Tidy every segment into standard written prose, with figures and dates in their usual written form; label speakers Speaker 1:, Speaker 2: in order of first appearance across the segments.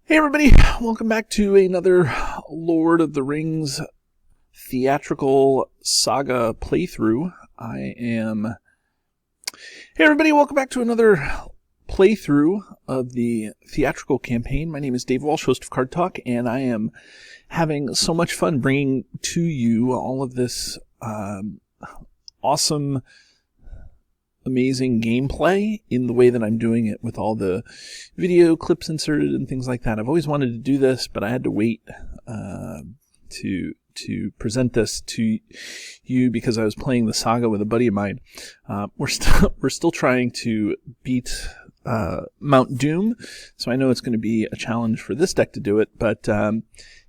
Speaker 1: Hey everybody, welcome back to another Lord of the Rings theatrical saga playthrough. Hey everybody, welcome back to another playthrough of the theatrical campaign. My name is Dave Walsh, host of Card Talk, and I am having so much fun bringing to you all of this awesome, amazing gameplay in the way that I'm doing it, with all the video clips inserted and things like that. I've always wanted to do this, but I had to wait to present this to you because I was playing the saga with a buddy of mine. We're still trying to beat Mount Doom, so I know it's going to be a challenge for this deck to do it, but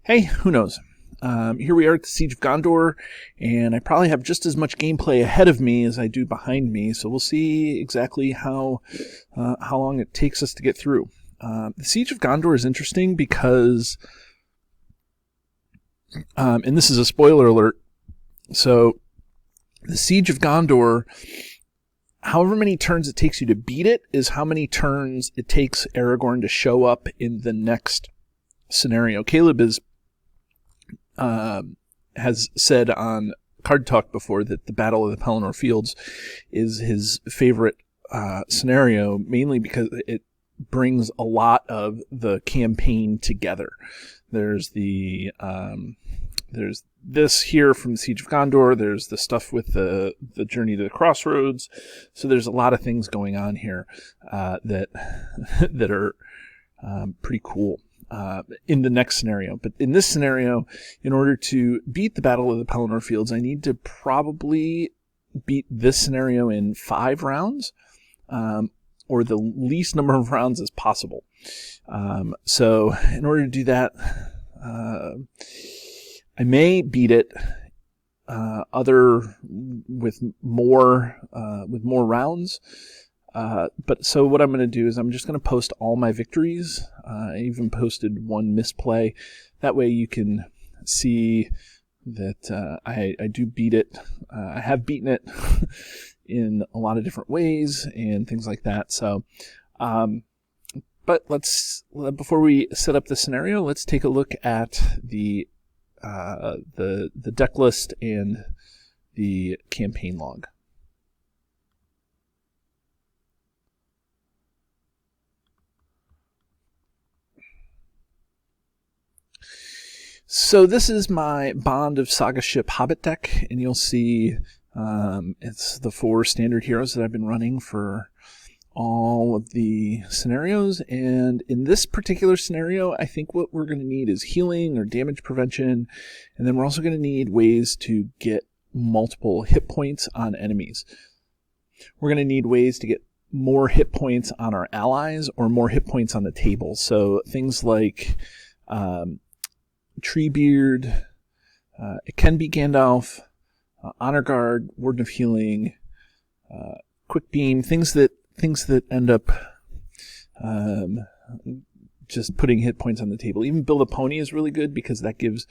Speaker 1: hey, who knows? Here we are at the Siege of Gondor, and I probably have just as much gameplay ahead of me as I do behind me, so we'll see exactly how long it takes us to get through. The Siege of Gondor is interesting because, and this is a spoiler alert, so the Siege of Gondor, however many turns it takes you to beat it is how many turns it takes Aragorn to show up in the next scenario. Caleb has said on Card Talk before that the Battle of the Pelennor Fields is his favorite scenario, mainly because it brings a lot of the campaign together. There's this here from the Siege of Gondor. There's the stuff with the journey to the crossroads. So there's a lot of things going on here that are pretty cool. In the next scenario. But in this scenario, in order to beat the Battle of the Pelennor Fields, I need to probably beat this scenario in 5 rounds, or the least number of rounds as possible. So in order to do that, I may beat it with more rounds. But so what I'm going to do is I'm just going to post all my victories. I even posted one misplay. That way you can see that I do beat it. I have beaten it in a lot of different ways and things like that. So, but before we set up the scenario, let's take a look at the deck list and the campaign log. So this is my Bond of Saga Ship Hobbit deck, and you'll see it's the 4 standard heroes that I've been running for all of the scenarios. And in this particular scenario, I think what we're going to need is healing or damage prevention, and then we're also going to need ways to get multiple hit points on enemies. We're going to need ways to get more hit points on our allies or more hit points on the table. So things like Treebeard, it can be Gandalf, Honor Guard, Warden of Healing, Quick Beam, things that end up just putting hit points on the table. Even Build a Pony is really good because that gives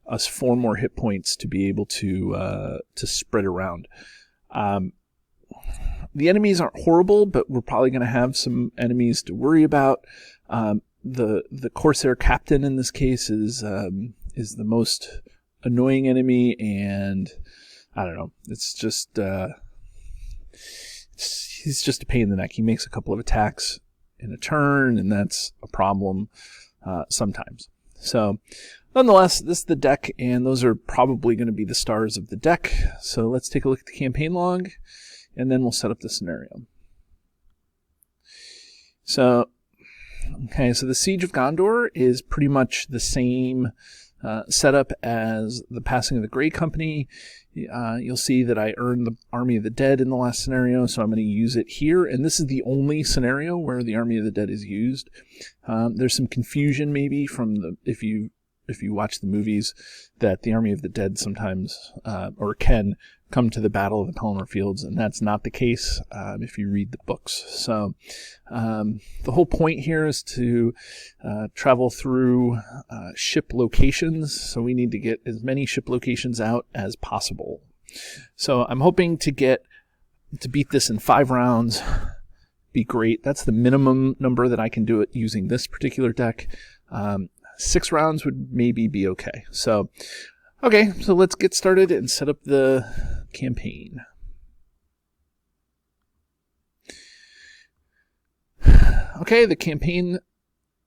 Speaker 1: us 4 more hit points to be able to spread around. The enemies aren't horrible, but we're probably going to have some enemies to worry about. The Corsair captain in this case is the most annoying enemy, and I don't know. It's just he's just a pain in the neck. He makes a couple of attacks in a turn, and that's a problem sometimes. So, nonetheless, this is the deck, and those are probably going to be the stars of the deck. So let's take a look at the campaign log, and then we'll set up the scenario. So. Okay, so the Siege of Gondor is pretty much the same setup as the Passing of the Grey Company. You'll see that I earned the Army of the Dead in the last scenario, so I'm going to use it here. And this is the only scenario where the Army of the Dead is used. There's some confusion maybe from if you watch the movies, that the Army of the Dead sometimes or can come to the Battle of the Pelennor Fields, and that's not the case if you read the books. So the whole point here is to travel through ship locations, so we need to get as many ship locations out as possible. So I'm hoping to beat this in 5 rounds. Be great. That's the minimum number that I can do it using this particular deck. 6 rounds would maybe be okay. So, okay, so let's get started and set up the campaign. Okay, the campaign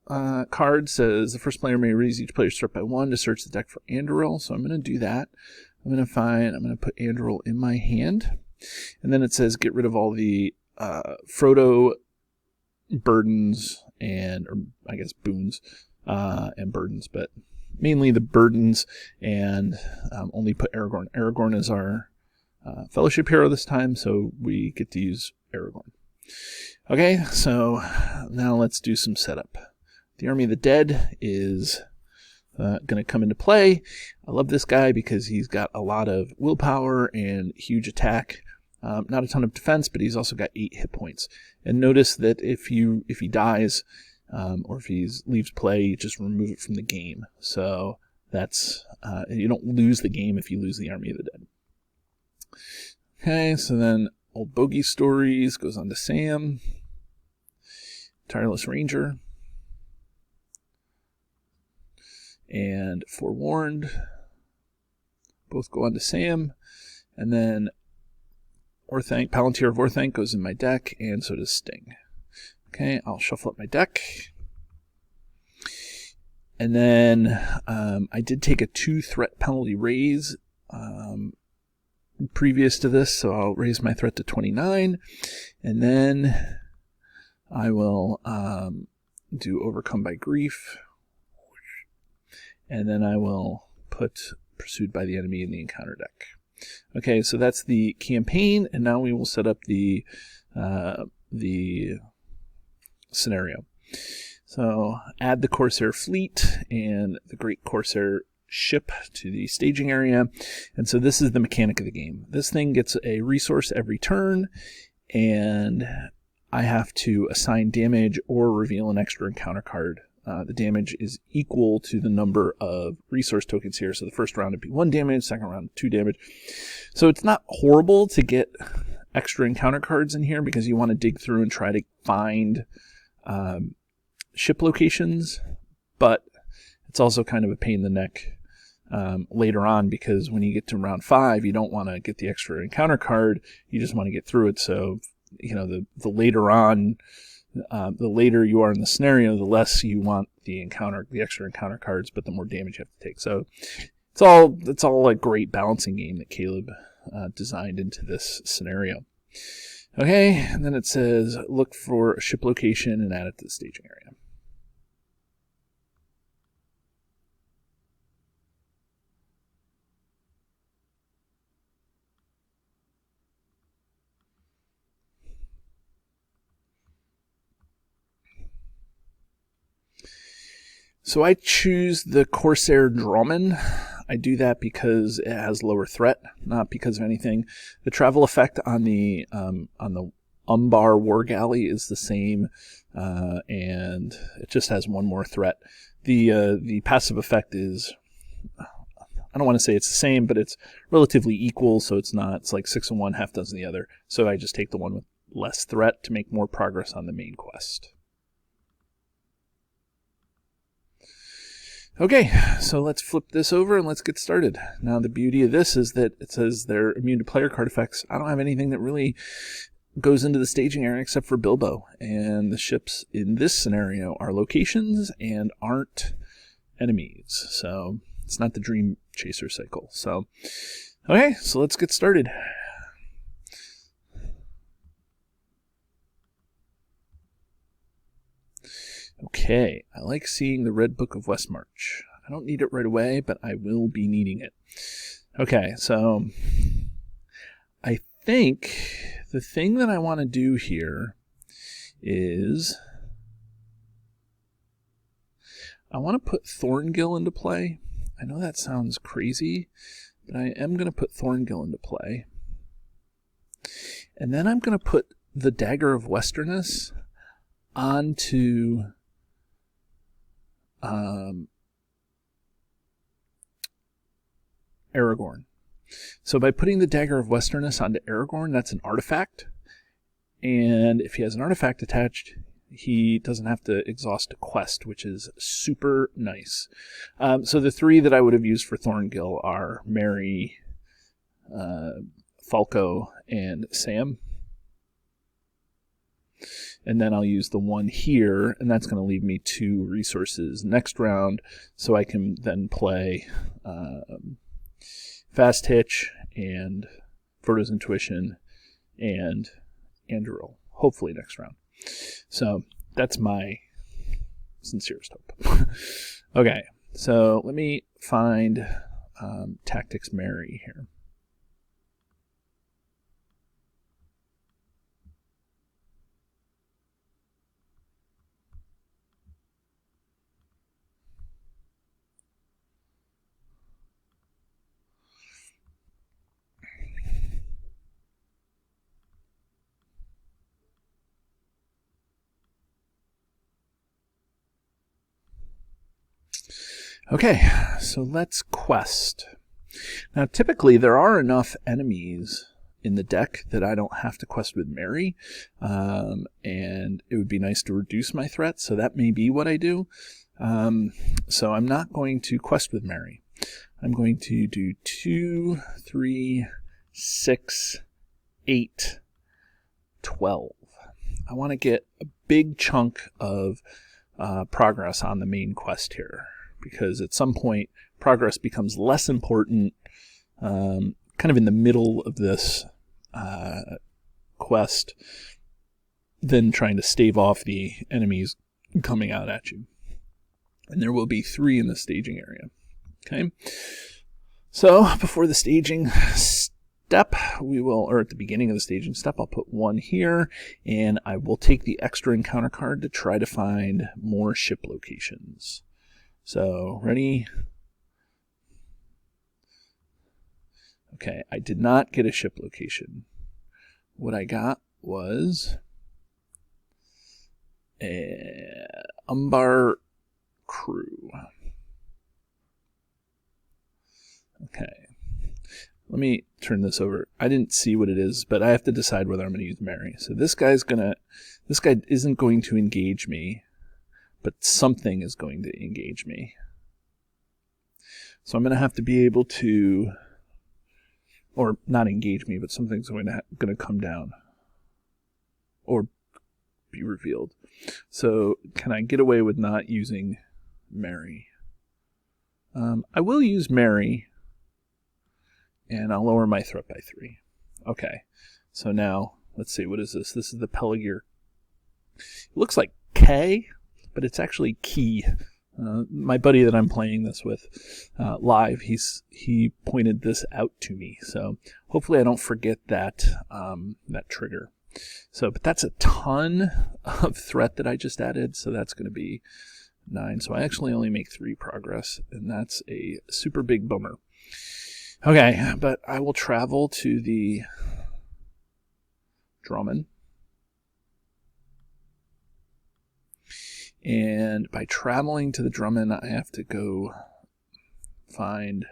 Speaker 1: card says the first player may raise each player's threat by 1 to search the deck for Andoril. So I'm going to do that. I'm going to put Andoril in my hand. And then it says get rid of all the Frodo burdens and, or I guess boons and burdens, but mainly the burdens, and only put Aragorn. Aragorn is our fellowship hero this time, so we get to use Aragorn. Okay, so now let's do some setup. The Army of the Dead is going to come into play. I love this guy because he's got a lot of willpower and huge attack. Not a ton of defense, but he's also got 8 hit points. And notice that if he dies or if he leaves play, you just remove it from the game. So that's you don't lose the game if you lose the Army of the Dead. Okay, so then Old Bogey Stories goes on to Sam. Tireless Ranger. And Forewarned both go on to Sam. And then Orthanc, Palantir of Orthanc goes in my deck, and so does Sting. Okay, I'll shuffle up my deck. And then I did take a 2 threat penalty raise previous to this, so I'll raise my threat to 29. And then I will do Overcome by Grief. And then I will put Pursued by the Enemy in the encounter deck. Okay, so that's the campaign, and now we will set up the scenario. So add the Corsair fleet and the Great Corsair ship to the staging area. And so this is the mechanic of the game. This thing gets a resource every turn, and I have to assign damage or reveal an extra encounter card. The damage is equal to the number of resource tokens here. So the first round would be 1 damage, second round 2 damage. So it's not horrible to get extra encounter cards in here because you want to dig through and try to find ship locations, but it's also kind of a pain in the neck later on, because when you get to round 5, you don't want to get the extra encounter card. You just want to get through it. So, you know, the later on, the later you are in the scenario, the less you want the extra encounter cards, but the more damage you have to take. So it's all a great balancing game that Caleb designed into this scenario. Okay, and then it says look for a ship location and add it to the staging area. So I choose the Corsair Dromon. I do that because it has lower threat, not because of anything. The travel effect on the Umbar War Galley is the same, and it just has 1 more threat. The passive effect is, I don't want to say it's the same, but it's relatively equal. So it's like 6 and 1, half dozen the other. So I just take the one with less threat to make more progress on the main quest. Okay, so let's flip this over and let's get started. Now the beauty of this is that it says they're immune to player card effects. I don't have anything that really goes into the staging area except for Bilbo. And the ships in this scenario are locations and aren't enemies. So it's not the Dream Chaser cycle. So, okay, so let's get started. Okay, I like seeing the Red Book of Westmarch. I don't need it right away, but I will be needing it. Okay, so I think the thing that I want to do here is I want to put Thorngill into play. I know that sounds crazy, but I am going to put Thorngill into play. And then I'm going to put the Dagger of Westerness onto Aragorn. So by putting the Dagger of Westerness onto Aragorn, that's an artifact. And if he has an artifact attached, he doesn't have to exhaust a quest, which is super nice. So the 3 that I would have used for Thorngill are Mary, Falco, and Sam. And then I'll use the 1 here, and that's going to leave me 2 resources next round, so I can then play Fast Hitch and Frodo's Intuition and Anduril, hopefully next round. So that's my sincerest hope. Okay, so let me find Tactics Mary here. Okay, so let's quest. Now, typically there are enough enemies in the deck that I don't have to quest with Mary, and it would be nice to reduce my threat, so that may be what I do. So I'm not going to quest with Mary. I'm going to do 2, 3, 6, 8, 12. I want to get a big chunk of progress on the main quest here, because at some point progress becomes less important kind of in the middle of this quest than trying to stave off the enemies coming out at you. And there will be 3 in the staging area. Okay, so before the staging step, or at the beginning of the staging step, I'll put 1 here, and I will take the extra encounter card to try to find more ship locations. So, ready? Okay, I did not get a ship location. What I got was a Umbar crew. Okay, let me turn this over. I didn't see what it is, but I have to decide whether I'm going to use Mary. So this guy isn't going to engage me, but something is going to engage me. So I'm going to have to be able to, or not engage me, but something's going to come down or be revealed. So can I get away with not using Mary? I will use Mary, and I'll lower my threat by 3. Okay, so now let's see, what is this? This is the Pelennor. It looks like K, but it's actually Key. My buddy that I'm playing this with live, he pointed this out to me, so hopefully I don't forget that that trigger. So, but that's a ton of threat that I just added, so that's going to be 9. So I actually only make 3 progress, and that's a super big bummer. Okay, but I will travel to the Drummond. And by traveling to the Drummond, I have to go find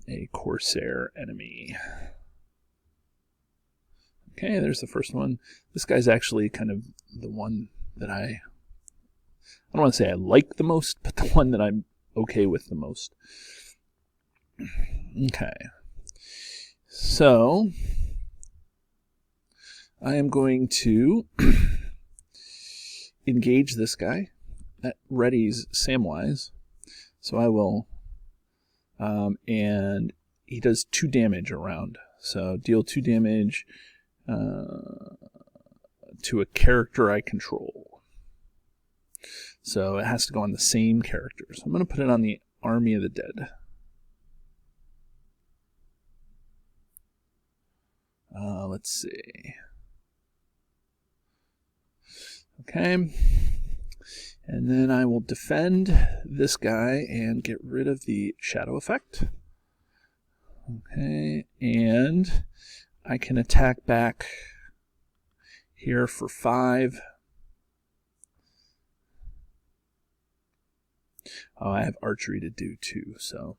Speaker 1: a Corsair enemy. Okay, there's the first one. This guy's actually kind of the one that I don't want to say I like the most, but the one that I'm okay with the most. Okay. So I am going to engage this guy. That readies Samwise. So I will, and he does 2 damage around. So deal 2 damage to a character I control. So it has to go on the same character. So I'm going to put it on the Army of the Dead. Let's see. Okay. And then I will defend this guy and get rid of the shadow effect. Okay. And I can attack back here for 5. Oh, I have archery to do too, so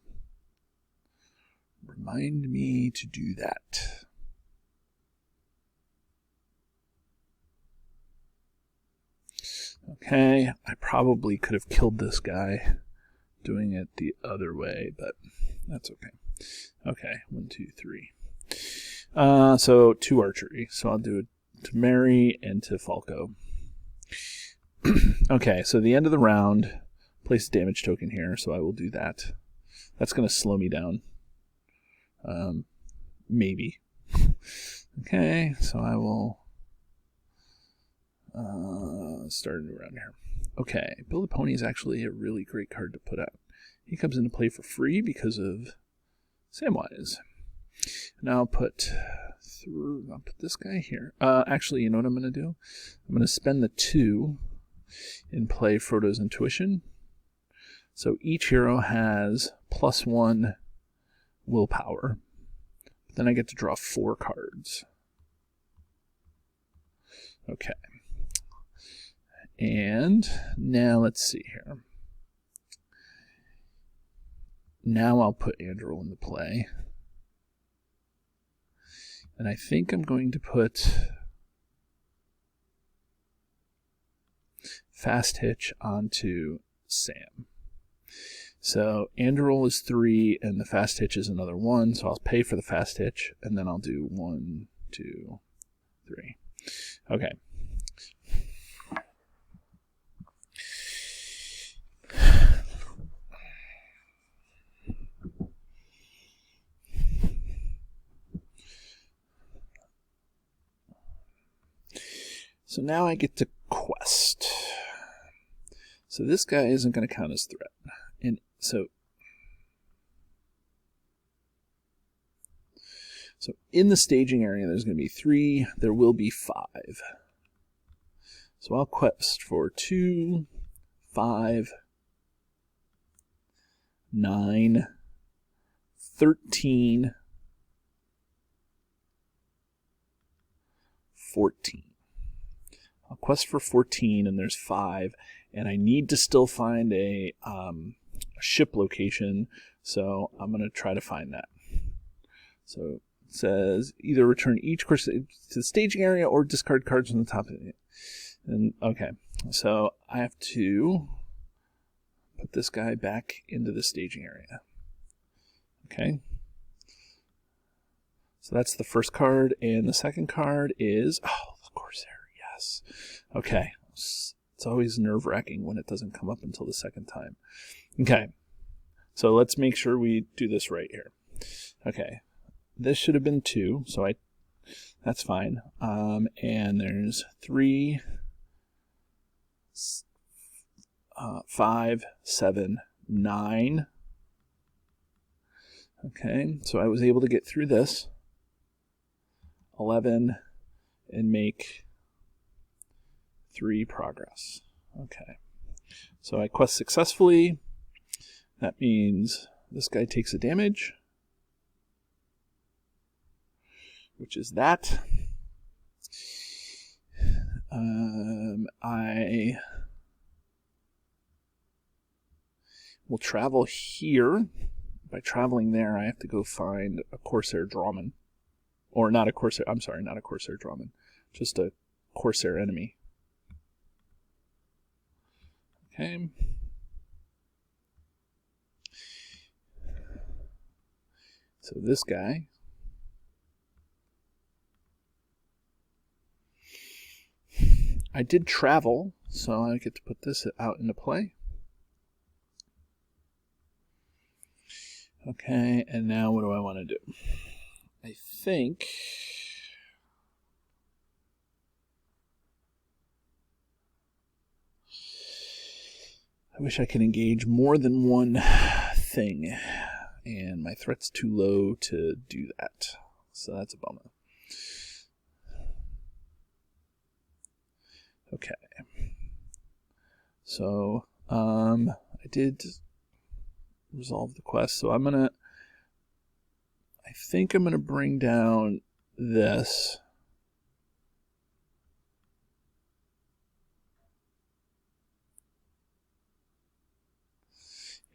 Speaker 1: remind me to do that. Okay, I probably could have killed this guy doing it the other way, but that's okay. Okay, 1, 2, 3. So 2 archery. So I'll do it to Mary and to Falco. Okay, so the end of the round, place a damage token here, so I will do that. That's going to slow me down. Maybe. Okay, so I will start a new round here. Okay, Build a Pony is actually a really great card to put out. He comes into play for free because of Samwise. Now I'll put this guy here. Actually, you know what I'm going to do? I'm going to spend the 2 and play Frodo's Intuition. So each hero has +1 willpower. Then I get to draw 4 cards. Okay. And now let's see here. Now I'll put Andrew into play. And I think I'm going to put Fast Hitch onto Sam. So Andrew is 3 and the Fast Hitch is another 1, so I'll pay for the Fast Hitch and then I'll do 1, 2, 3. Okay. So now I get to quest. So this guy isn't going to count as threat. And so in the staging area, there's going to be 3. There will be 5. So I'll quest for 2, 5, 9, 13, 14. I'll quest for 14, and there's 5, and I need to still find a ship location, so I'm going to try to find that. So it says either return each course to the staging area or discard cards from the top of it. And okay, so I have to put this guy back into the staging area. Okay. So that's the first card, and the second card is, oh, the Corsair, yes. Okay, it's always nerve-wracking when it doesn't come up until the second time. Okay, so let's make sure we do this right here. Okay, this should have been 2, so that's fine. And there's 3, 5, 7, 9. Okay, so I was able to get through this. 11 and make 3 progress. Okay, so I quest successfully. That means this guy takes a damage, which is that. I will travel here. By traveling there, I have to go find a Corsair Drawman. Or not a Corsair, I'm sorry, not a Corsair Drawman. Just a Corsair enemy. Okay. So this guy. I did travel, so I get to put this out into play. Okay, and now what do I want to do? I think I wish I could engage more than one thing, and my threat's too low to do that, so that's a bummer. Okay, so I did resolve the quest, so I think I'm gonna bring down this.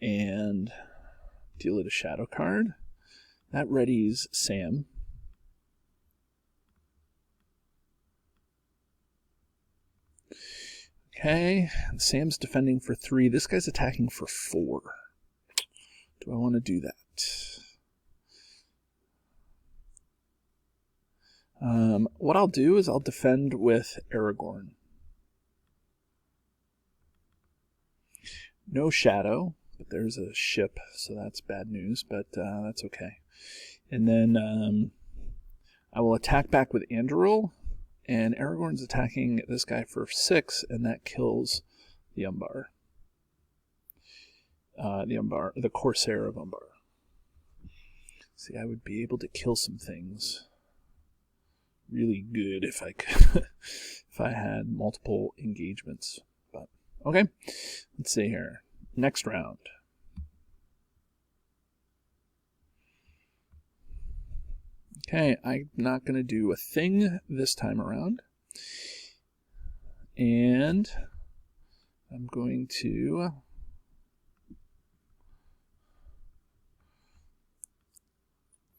Speaker 1: And deal it a shadow card. That readies Sam. Okay, Sam's defending for 3. This guy's attacking for 4. Do I want to do that? What I'll do is I'll defend with Aragorn. No shadow, but there's a ship, so that's bad news, but that's okay. And then I will attack back with Anduril, and Aragorn's attacking this guy for 6, and that kills the Umbar. The Corsair of Umbar. See, I would be able to kill some things really good if I could, if I had multiple engagements. But okay, let's see here. Next round. Okay, I'm not going to do a thing this time around. And I'm going to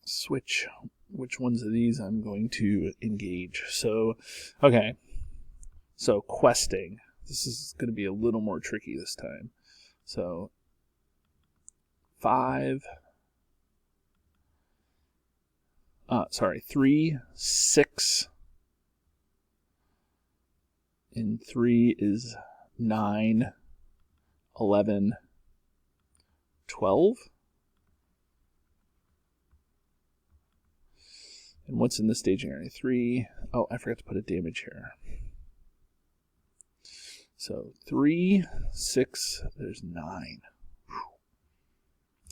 Speaker 1: switch which ones of these I'm going to engage. So, okay. So, questing. This is going to be a little more tricky this time. So, 3, 6, and 3 is 9, 11, 12. And what's in the staging area? 3. Oh, I forgot to put a damage here. So 3, 6, there's 9.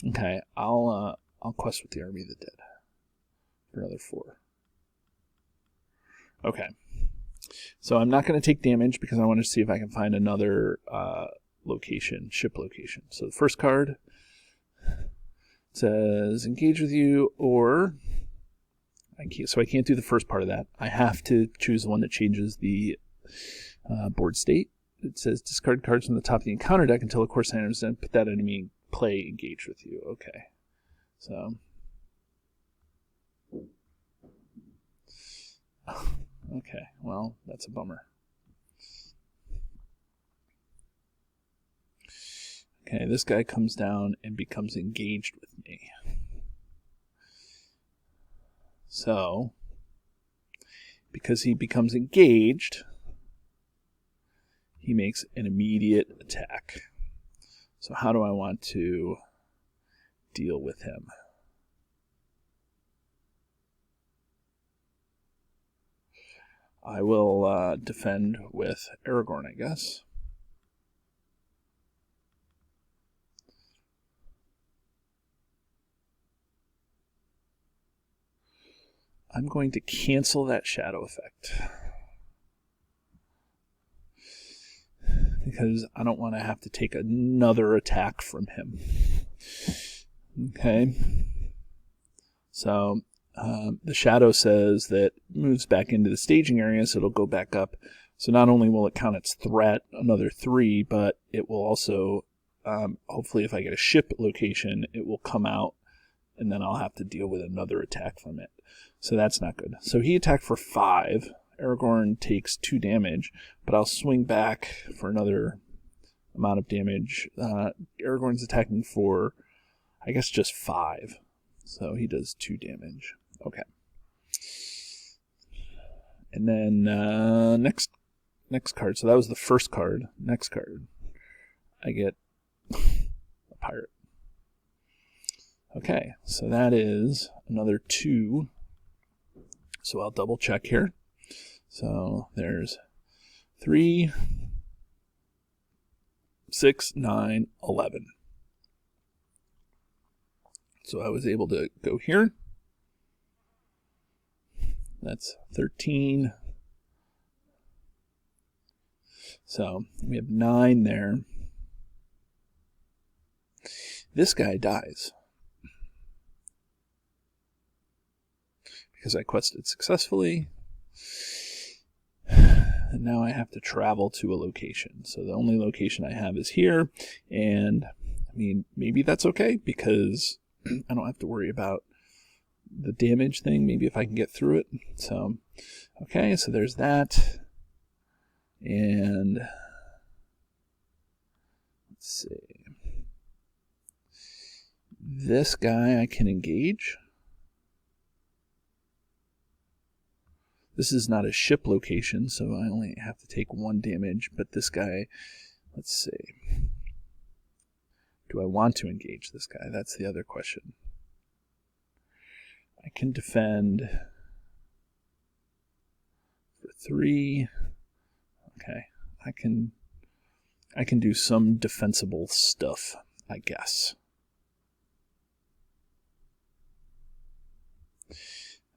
Speaker 1: Okay, I'll quest with the Army of the Dead for another 4. Okay, so I'm not going to take damage because I want to see if I can find another location, ship location. So the first card says engage with you, or I can't do the first part of that. I have to choose the one that changes the board state. It says discard cards from the top of the encounter deck until a course enters, then put that enemy in play, engage with you. Okay. So. Okay, well, that's a bummer. Okay, this guy comes down and becomes engaged with me. So, because he becomes engaged, he makes an immediate attack. So how do I want to deal with him? I will defend with Aragorn, I guess. I'm going to cancel that shadow effect because I don't want to have to take another attack from him. Okay. So the shadow says that moves back into the staging area, so it'll go back up. So not only will it count its threat, another 3, but it will also, hopefully if I get a ship location, it will come out, and then I'll have to deal with another attack from it. So that's not good. So he attacked for 5. Aragorn takes 2 damage, but I'll swing back for another amount of damage. Aragorn's attacking for, I guess, just 5. So he does 2 damage. Okay. And then next card. So that was the first card. Next card. I get a pirate. Okay, so that is another 2. So I'll double check here. So there's 3, 6, 9, 11. So I was able to go here. That's 13. So we have 9 there. This guy dies because I quested successfully. And now I have to travel to a location. So the only location I have is here. And I mean, maybe that's okay because I don't have to worry about the damage thing. Maybe if I can get through it. So, okay, so there's that. And Let's see. This guy I can engage. This is not a ship location, so I only have to take 1 damage, but this guy, let's see. Do I want to engage this guy? That's the other question. I can defend for 3. Okay, I can do some defensible stuff, I guess.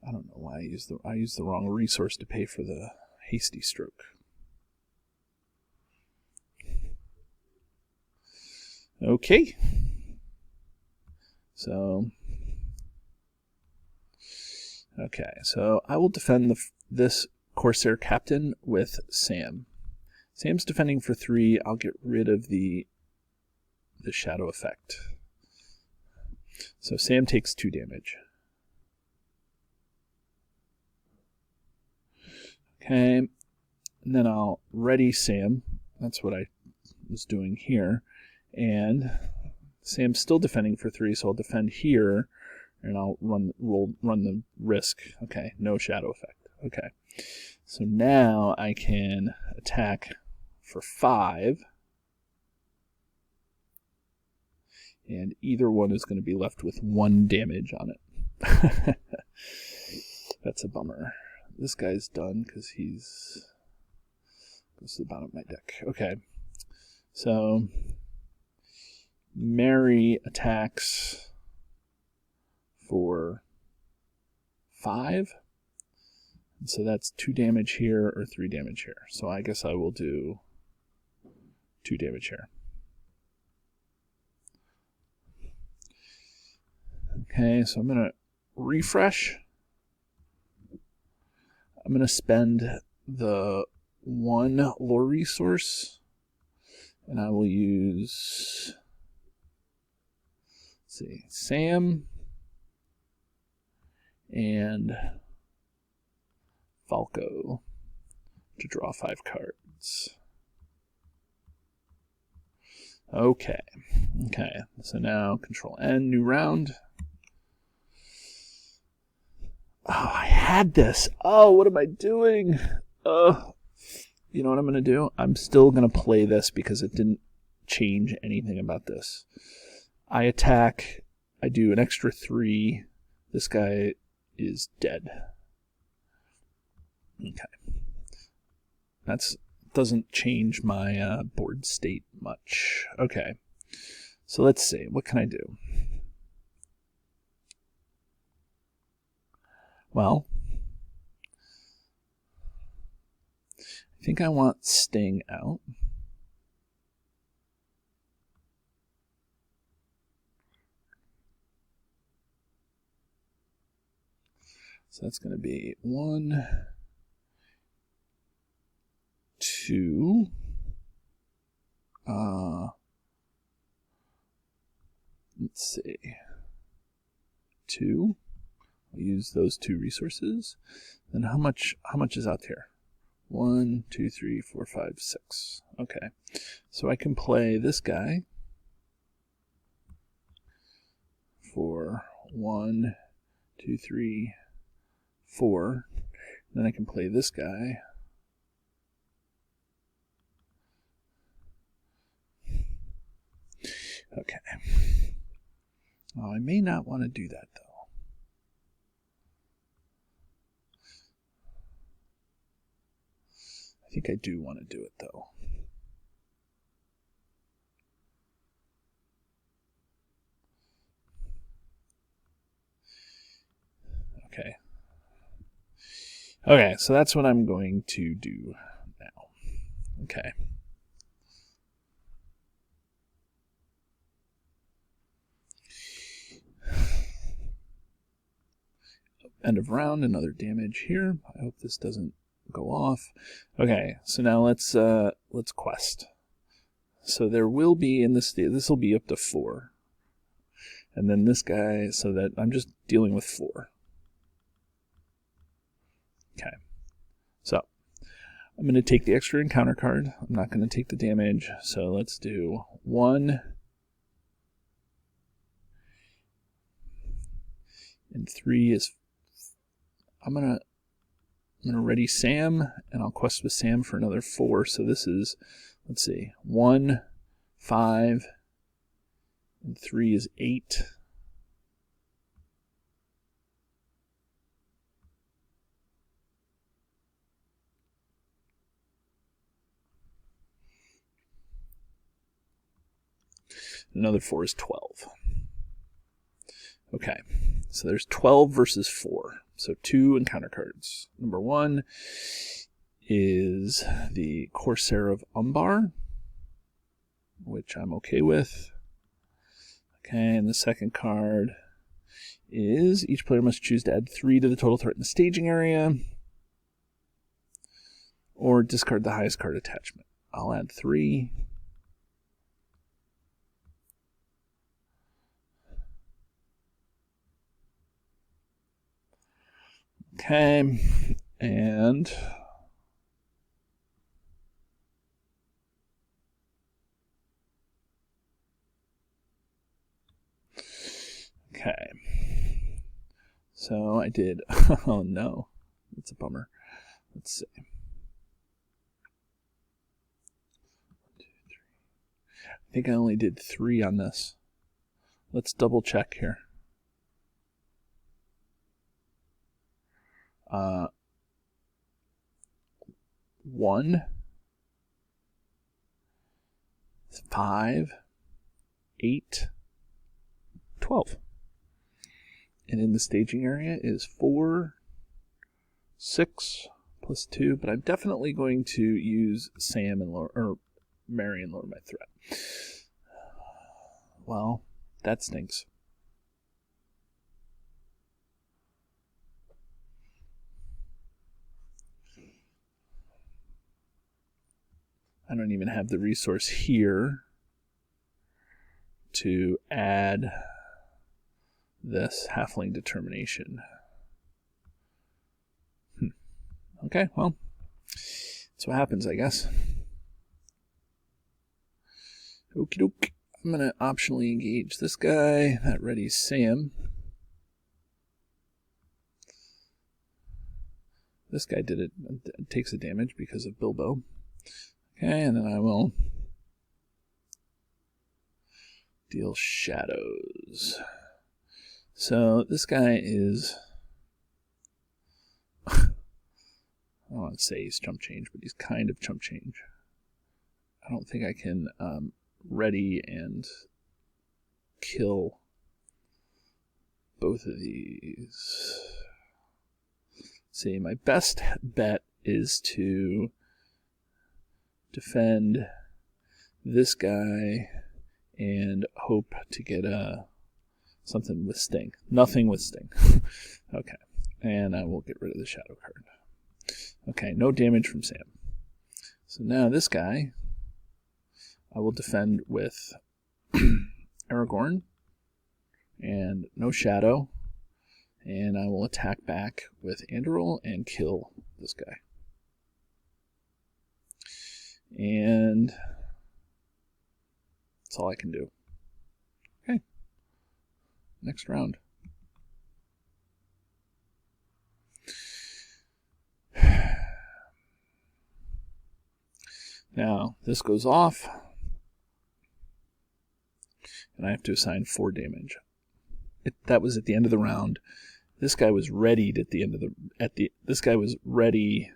Speaker 1: I don't know why I used the wrong resource to pay for the hasty stroke. Okay. So I will defend this Corsair captain with Sam. Sam's defending for 3. I'll get rid of the shadow effect. So Sam takes 2 damage. Okay, and then I'll ready Sam. That's what I was doing here. And Sam's still defending for 3, so I'll defend here, and I'll run the risk. Okay, no shadow effect. Okay, so now I can attack for 5, and either one is going to be left with 1 damage on it. That's a bummer. This guy's done because he's goes to the bottom of my deck. Okay, so Mary attacks for 5, and so that's 2 damage here or 3 damage here. So I guess I will do 2 damage here. Okay, so I'm going to refresh. I'm going to spend the 1 lore resource, and I will use, let's see, Sam and Falco to draw 5 cards. Okay, so now Control N, new round. Oh, I had this. Oh, what am I doing? You know what I'm going to do? I'm still going to play this because it didn't change anything about this. I attack. I do an extra 3. This guy is dead. Okay. That doesn't change my board state much. Okay. So let's see. What can I do? Well, I think I want Sting out. So that's going to be 1, 2. Let's see. 2. I'll use those 2 resources. Then how much is out here? 1, 2, 3, 4, 5, 6. Okay. So I can play this guy for 1, 2, 3, 4. Then I can play this guy. Okay. Oh, I may not want to do that though. I think I do want to do it though. Okay. Okay, so that's what I'm going to do now. Okay. End of round, another damage here. I hope this doesn't go off. Okay, so now let's quest. So there will be in this will be up to 4. And then this guy, so that I'm just dealing with 4. Okay. So I'm going to take the extra encounter card. I'm not going to take the damage. So let's do 1 and 3 is. I'm gonna ready Sam, and I'll quest with Sam for another 4. So this is, let's see, 1, 5, and 3 is 8. Another 4 is 12. Okay, so there's 12 versus 4. So 2 encounter cards. Number 1 is the Corsair of Umbar, which I'm okay with. Okay, and the second card is each player must choose to add 3 to the total threat in the staging area, or discard the highest card attachment. I'll add 3. Okay, and okay, so I did, oh no, that's a bummer. Let's see. 1, 2, 3. I think I only did 3 on this. Let's double check here. 1, 5, 8, 12. And in the staging area is 4, 6, plus 2. But I'm definitely going to use Sam and lower, or Mary and lower my threat. Well, that stinks. I don't even have the resource here to add this halfling determination. Okay, well, that's what happens, I guess. Okie doke. I'm going to optionally engage this guy. That readies Sam. This guy takes a damage because of Bilbo. Okay, and then I will deal shadows. So this guy is, I don't want to say he's chump change, but he's kind of chump change. I don't think I can ready and kill both of these. See, my best bet is to defend this guy and hope to get something with Sting. Nothing with Sting. Okay, and I will get rid of the shadow card. Okay, no damage from Sam. So now this guy, I will defend with Aragorn and no shadow, and I will attack back with Andoril and kill this guy. And that's all I can do. Okay. Next round. Now, this goes off, and I have to assign 4 damage. That was at the end of the round. This guy was readied at the end of this guy was ready.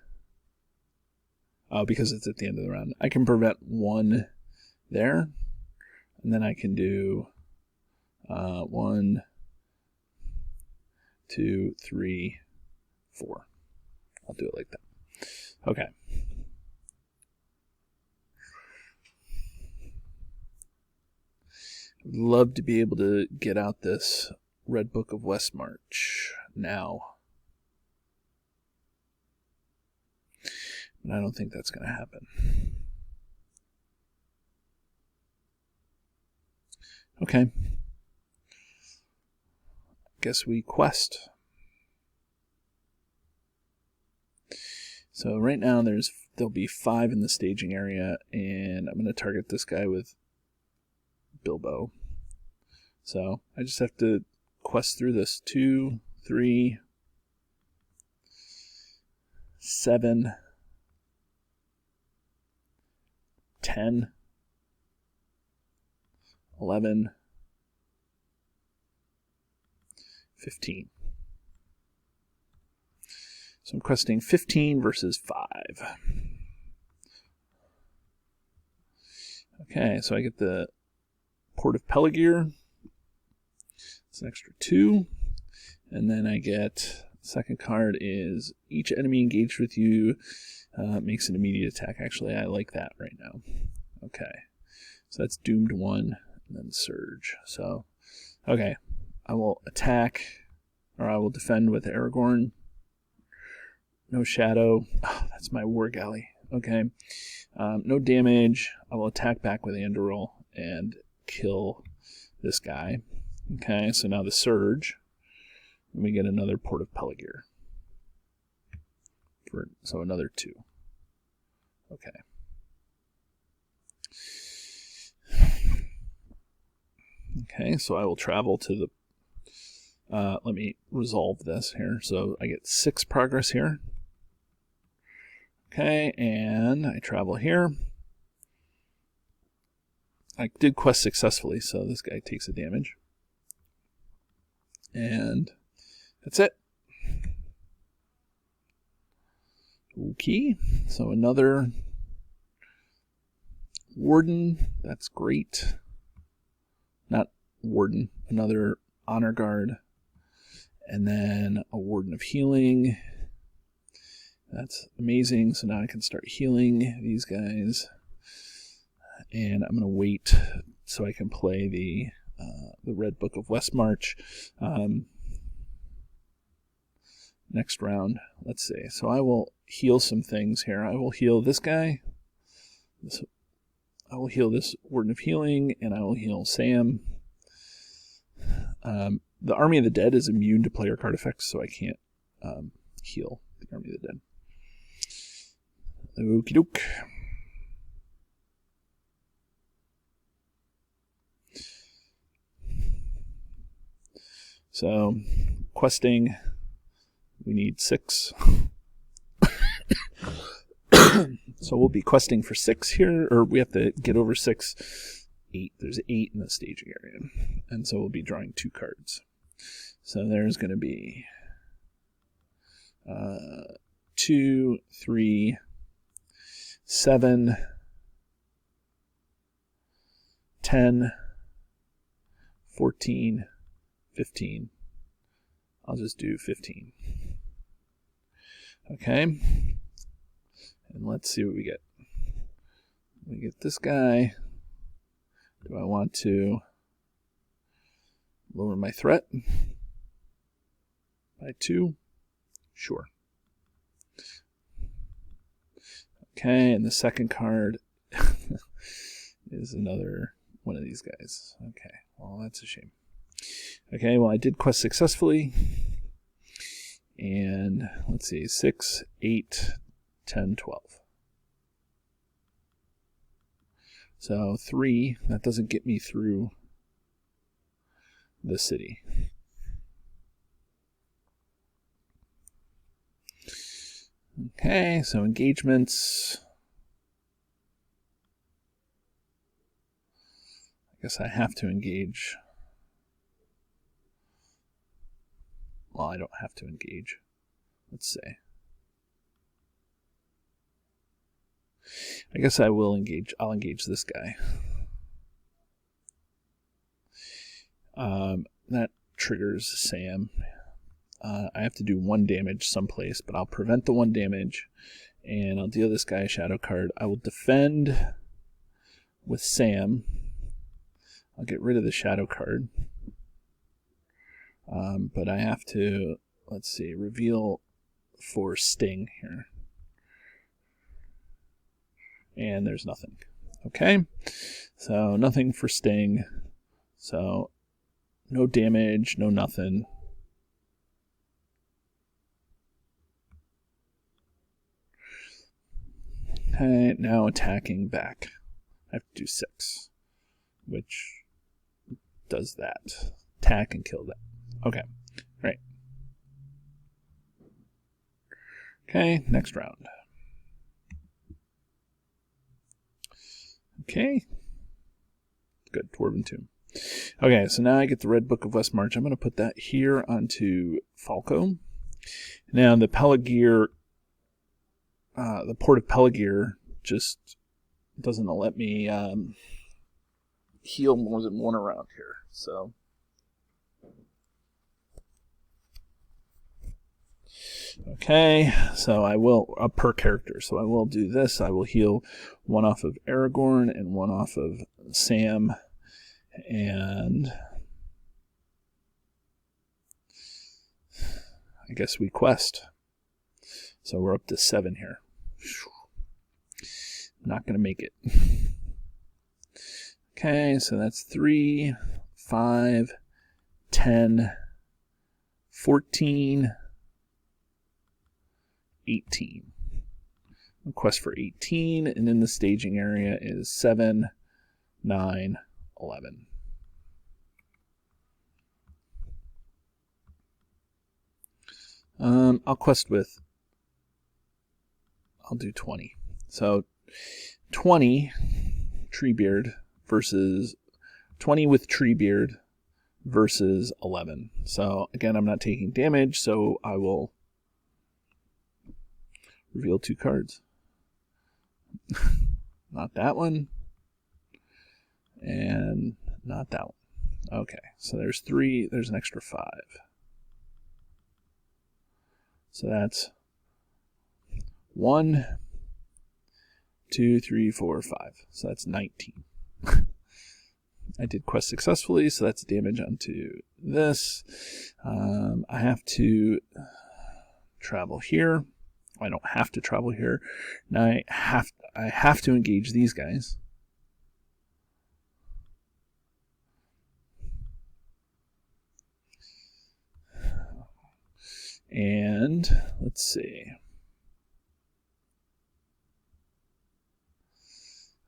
Speaker 1: Oh, because it's at the end of the round. I can prevent 1 there, and then I can do 1, 2, 3, 4. I'll do it like that. Okay. I'd love to be able to get out this Red Book of Westmarch now. But I don't think that's going to happen. Okay. Guess we quest. So right now there's there'll be 5 in the staging area, and I'm going to target this guy with Bilbo. So I just have to quest through this. 2, 3, 7, 10, 11, 15. So I'm questing 15 versus 5. Okay, so I get the Port of Pelennor. It's an extra 2. And then I get, second card is each enemy engaged with you makes an immediate attack. Actually, I like that right now. Okay, so that's Doomed 1, and then Surge. So, okay, I will attack, or I will defend with Aragorn. No Shadow. Oh, that's my War Galley. Okay. No damage. I will attack back with Andoril and kill this guy. Okay, so now the Surge. And we get another Port of Pelennor. So another 2. Okay. Okay, so I will travel to the... let me resolve this here. So I get 6 progress here. Okay, and I travel here. I did quest successfully, so this guy takes a damage. And that's it. Okay, so another Warden. That's great. Not Warden, another Honor Guard. And then a Warden of Healing. That's amazing. So now I can start healing these guys. And I'm going to wait so I can play the Red Book of Westmarch next round. Let's see. So I will heal some things here. I will heal this guy. I will heal this Warden of Healing, and I will heal Sam. The Army of the Dead is immune to player card effects, so I can't heal the Army of the Dead. Okie doke. So, questing, we need 6. So we'll be questing for 6 here, or we have to get over 6. 8. There's 8 in the staging area. And so we'll be drawing 2 cards. So there's going to be 2, 3, 7, 10, 14, 15. I'll just do 15. Okay. And let's see what we get. We get this guy. Do I want to lower my threat by 2? Sure. Okay, and the second card is another one of these guys. Okay, well, that's a shame. Okay, well, I did quest successfully. And let's see, 6, 8, 10, 12. So 3, that doesn't get me through the city. Okay, so engagements. I guess I have to engage. Well, I don't have to engage. Let's say. I guess I will engage. I'll engage this guy. That triggers Sam. I have to do 1 damage someplace, but I'll prevent the 1 damage, and I'll deal this guy a shadow card. I will defend with Sam. I'll get rid of the shadow card. But I have to, let's see, reveal for Sting here. And there's nothing. Okay, so nothing for Sting. So no damage, no nothing. Okay, now attacking back. I have to do 6, which does that. Attack and kill that. Okay, great. Okay, next round. Okay. Good, Dwarven Tomb. Okay, so now I get the Red Book of West March. I'm going to put that here onto Falco. Now the Pelagir, the port of Pelagir just doesn't let me heal more than one around here. So okay, so I will per character. So I will do this. I will heal one off of Aragorn and one off of Sam, and I guess we quest. So we're up to 7 here. Not going to make it. Okay, so that's 3, 5, 10, 14, 18. Quest for 18, and in the staging area is 7, 9, 11. I'll quest with, I'll do 20. So 20 Treebeard versus 20 with Treebeard versus 11. So again, I'm not taking damage, so I will reveal 2 cards. Not that one. And not that one. Okay, so there's 3, there's an extra 5. So that's 1, 2, 3, 4, 5. So that's 19. I did quest successfully, so that's damage onto this. I have to travel here. I don't have to travel here. Now I have to engage these guys. And let's see.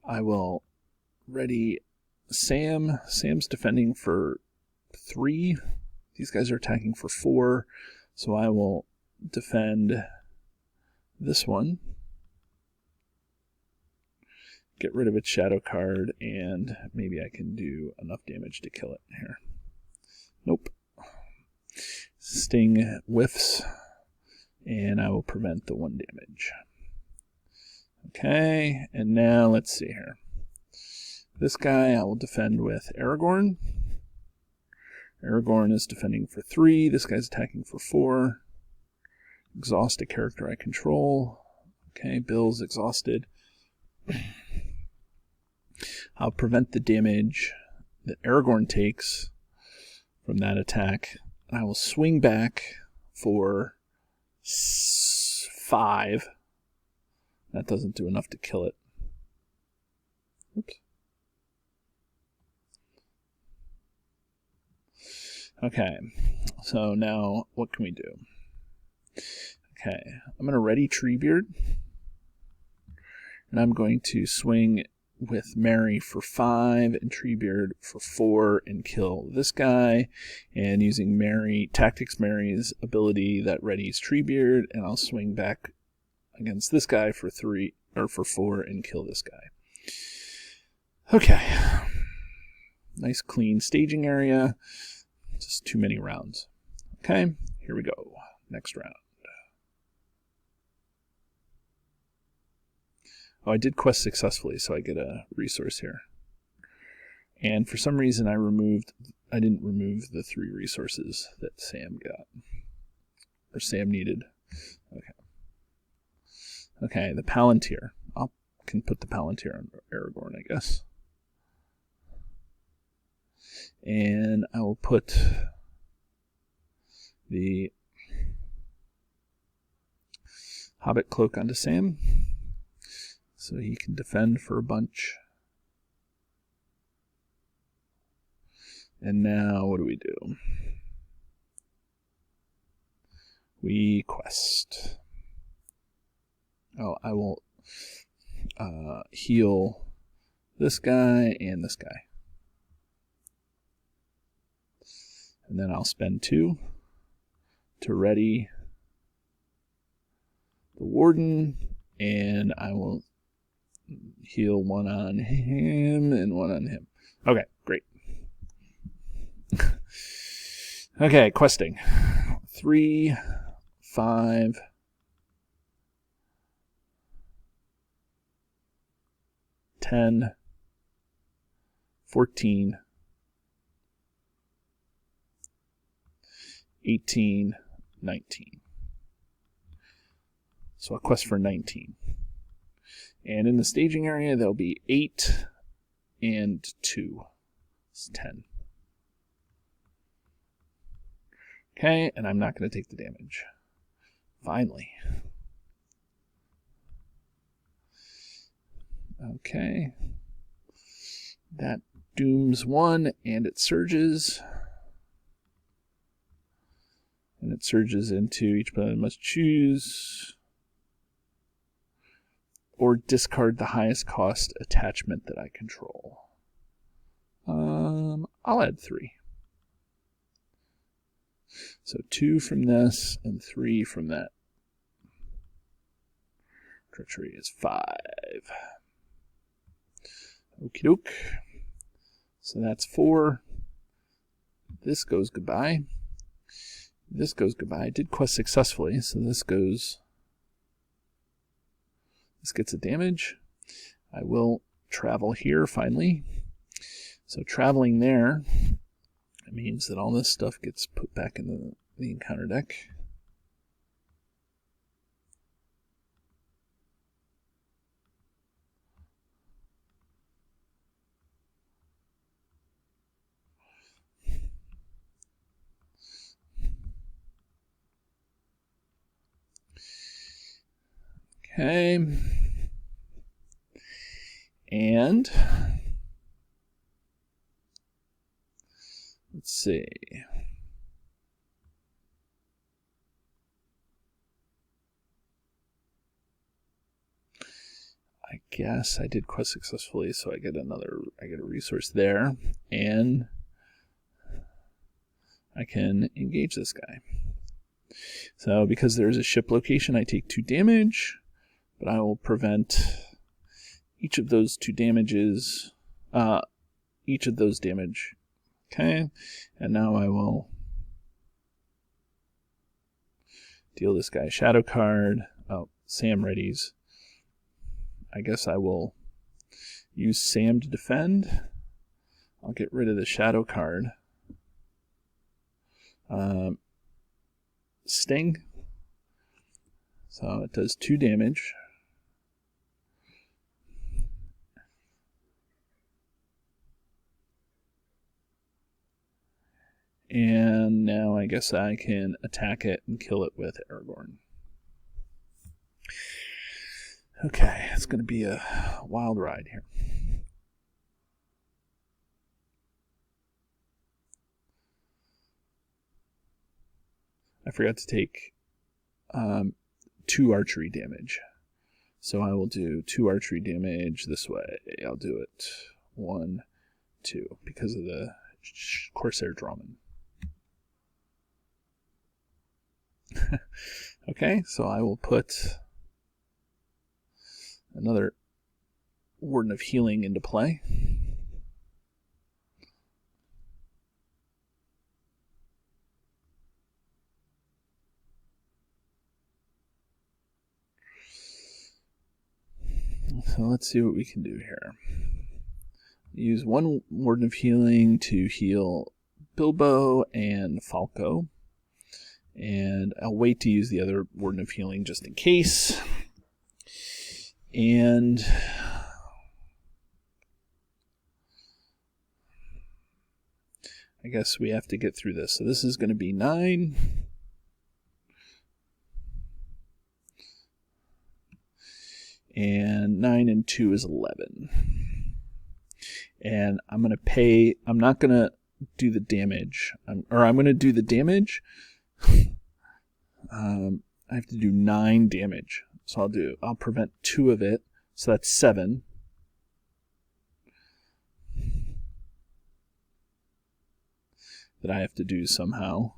Speaker 1: I will ready Sam. Sam's defending for 3. These guys are attacking for 4. So I will defend this one. Get rid of its shadow card, and maybe I can do enough damage to kill it here. Nope. Sting whiffs, and I will prevent the 1 damage. Okay, and now let's see here. This guy I will defend with Aragorn. Aragorn is defending for 3. This guy's attacking for 4. Exhaust a character I control. Okay, Bill's exhausted. I'll prevent the damage that Aragorn takes from that attack. I will swing back for 5. That doesn't do enough to kill it. Oops. Okay, so now what can we do? Okay, I'm going to ready Treebeard, and I'm going to swing with Mary for 5 and Treebeard for 4 and kill this guy, and using Tactics Mary's ability that readies Treebeard, and I'll swing back against this guy for 3 or for 4 and kill this guy. Okay, nice clean staging area. Just too many rounds. Okay, here we go. Next round. Oh, I did quest successfully, so I get a resource here. And for some reason I didn't remove the 3 resources that Sam got. Or Sam needed. Okay. Okay, the Palantir. I can put the Palantir on Aragorn, I guess. And I will put the Hobbit Cloak onto Sam, so he can defend for a bunch. And now, what do we do? We quest. Oh, I will heal this guy and this guy. And then I'll spend 2 to ready the warden, and I will heal 1 on him and 1 on him. Okay, great. Okay, questing. 3, 5, 10, 14, 18, 19. So a quest for 19. And in the staging area, there'll be 8 and 2. It's 10. Okay, and I'm not going to take the damage. Finally. Okay. That dooms 1, and it surges. And it surges into each player must choose or discard the highest cost attachment that I control. I'll add 3. So 2 from this and 3 from that. Treachery is 5. Okie doke. So that's 4. This goes goodbye. This goes goodbye. I did quest successfully, so this goes. This gets a damage. I will travel here finally. So traveling there, it means that all this stuff gets put back in the encounter deck. Okay. And let's see. I guess I did quest successfully, so I get a resource there, and I can engage this guy. So because there's a ship location, I take 2 damage, but I will prevent each of those 2 damages, each of those damage. Okay, and now I will deal this guy a shadow card. Oh, Sam readies. I guess I will use Sam to defend. I'll get rid of the shadow card. Sting. So it does 2 damage. And now I guess I can attack it and kill it with Aragorn. Okay, it's going to be a wild ride here. I forgot to take 2 archery damage. So I will do 2 archery damage this way. I'll do it 1, 2 because of the Corsair Drawman. Okay, so I will put another Warden of Healing into play. So let's see what we can do here. Use 1 Warden of Healing to heal Bilbo and Falco. And I'll wait to use the other Warden of Healing just in case. And I guess we have to get through this. So this is going to be 9. And 9 and 2 is 11. And I'm going to pay, I'm not going to do the damage. I'm going to do the damage. I have to do 9 damage. So I'll prevent 2 of it. So that's 7. That I have to do somehow.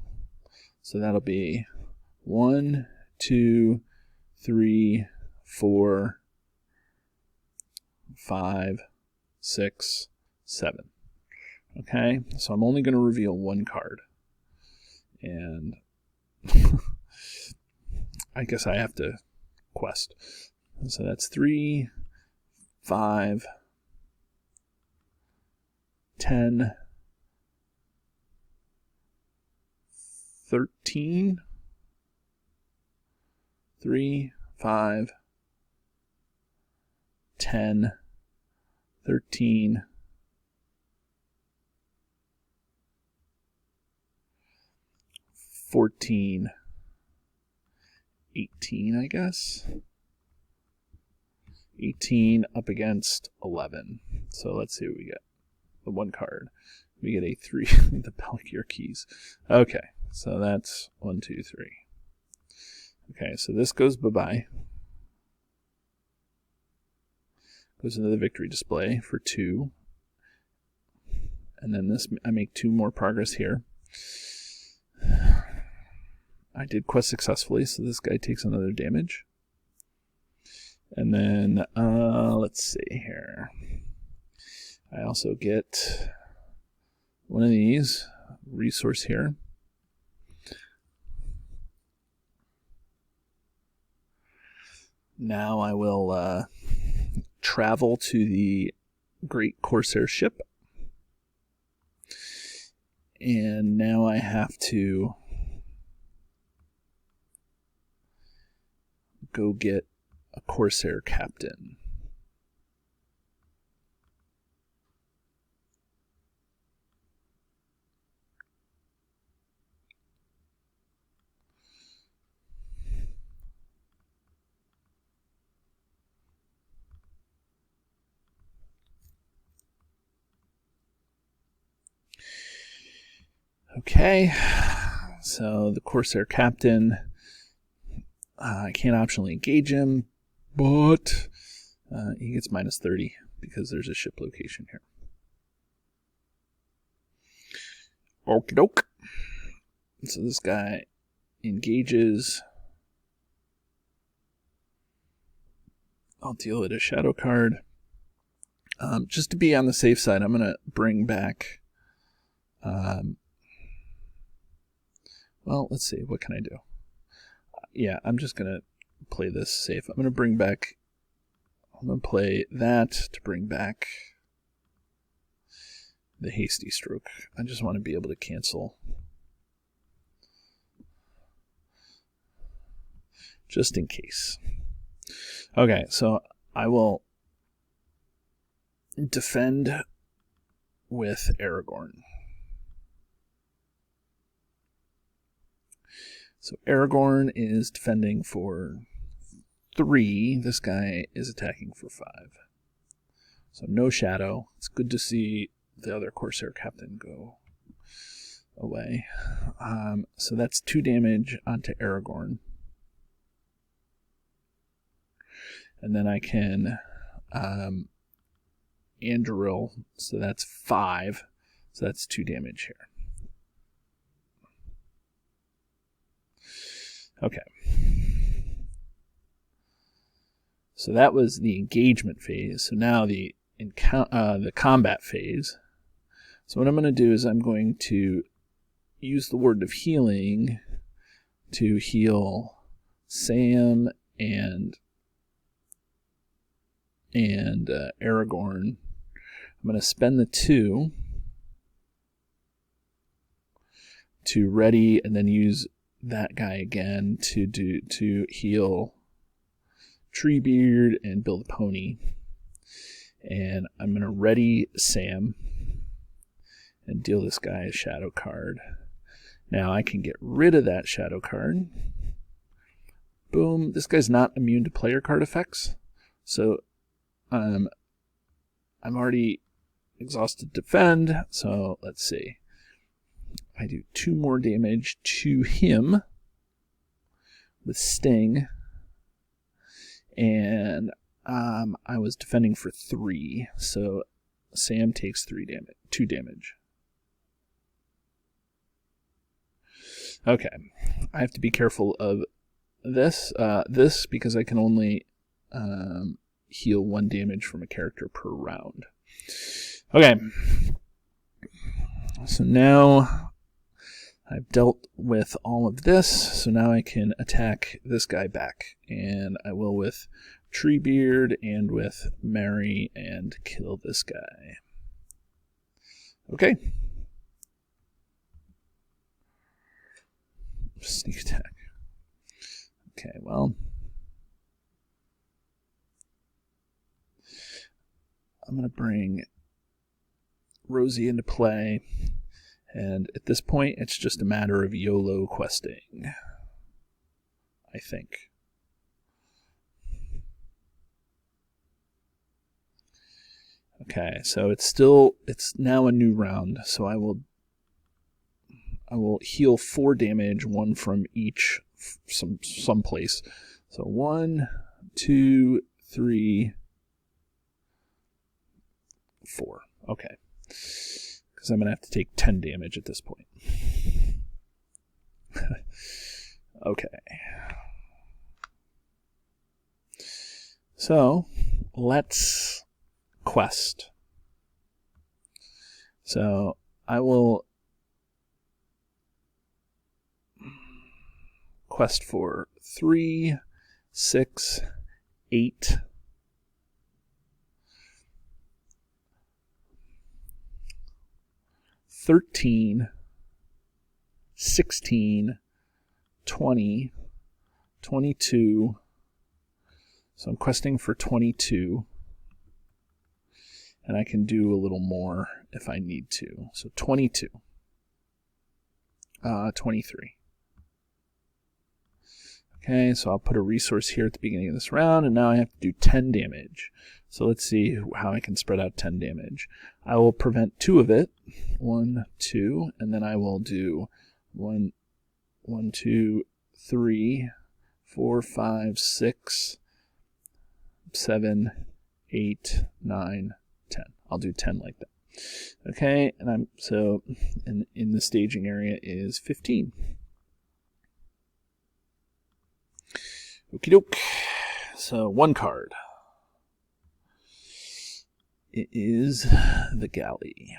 Speaker 1: So that'll be 1, 2, 3, 4, 5, 6, 7. Okay, so I'm only going to reveal 1 card. And I guess I have to quest. So that's 3, 5, 10, 13, 3, 5, 10, 13, 14, 18, I guess. 18 up against 11. So let's see what we get. The 1 card. We get a 3, the Pelennor keys. Okay, so that's 1, 2, 3. Okay, so this goes bye-bye. Goes into the victory display for 2. And then this, I make 2 more progress here. I did quest successfully, so this guy takes another damage. And then, let's see here. I also get one of these, resource here. Now I will travel to the Great Corsair ship. And now I have to go get a Corsair captain. Okay, so the Corsair captain, I can't optionally engage him, but he gets minus 30 because there's a ship location here. Okie doke. So this guy engages. I'll deal it a shadow card. Just to be on the safe side, I'm going to bring back... well, let's see. What can I do? Yeah, I'm just going to play this safe. I'm going to bring back... I'm going to play that to bring back the hasty stroke. I just want to be able to cancel. Just in case. Okay, so I will defend with Aragorn. So Aragorn is defending for 3. This guy is attacking for 5. So no shadow. It's good to see the other Corsair captain go away. So that's 2 damage onto Aragorn. And then I can Anduril, so that's 5. So that's 2 damage here. Okay. So that was the engagement phase. So now the combat phase. So what I'm going to do is I'm going to use the word of healing to heal Sam and Aragorn. I'm going to spend the 2 to ready and then use that guy again to heal Treebeard and build a pony. And I'm going to ready Sam and deal this guy a shadow card. Now I can get rid of that shadow card. Boom. This guy's not immune to player card effects. So I'm already exhausted defend. So let's see. I do 2 more damage to him with Sting. And I was defending for 3, so Sam takes 2 damage. Okay, I have to be careful of this because I can only heal 1 damage from a character per round. Okay, so now I've dealt with all of this, so now I can attack this guy back, and I will with Treebeard and with Mary and kill this guy. Okay. Sneak attack. Okay, well, I'm going to bring Rosie into play, and at this point, it's just a matter of YOLO questing, I think. Okay, so it's now a new round, so I will heal 4 damage, 1 from each someplace. So 1, 2, 3, 4. Okay. Because I'm going to have to take 10 damage at this point. Okay. So, let's quest. So, I will quest for 3, 6, 8, 13, 16, 20, 22. So I'm questing for 22. And I can do a little more if I need to. So 22. 23. Okay, so I'll put a resource here at the beginning of this round, and now I have to do 10 damage. So let's see how I can spread out 10 damage. I will prevent 2 of it. 1, 2, and then I will do 1, 2, 3, 4, 5, 6, 7, 8, 9, 10. I'll do 10 like that. Okay, and in the staging area is 15. Okie doke. So 1 card. It is the galley.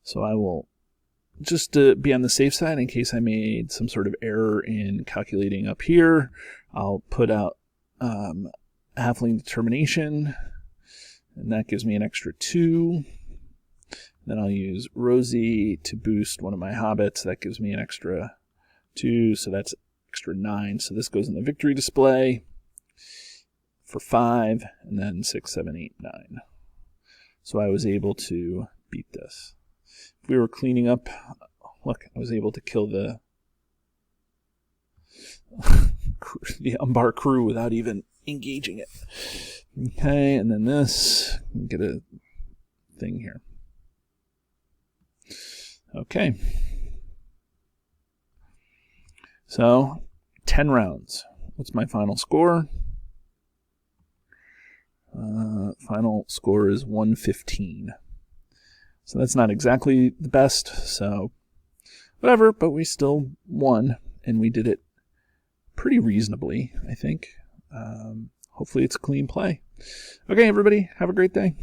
Speaker 1: So I will just be on the safe side in case I made some sort of error in calculating up here. I'll put out Halfling Determination, and that gives me an extra 2. Then I'll use Rosie to boost one of my hobbits. That gives me an extra 2, so that's extra 9. So this goes in the victory display for 5, and then 6, 7, 8, 9. So I was able to beat this. If we were cleaning up, look, I was able to kill the Umbar crew without even engaging it. Okay, and then this, get a thing here. Okay. So, 10 rounds. What's my final score? Final score is 115. So that's not exactly the best, so whatever, but we still won, and we did it pretty reasonably, I think. Hopefully it's clean play. Okay, everybody, have a great day.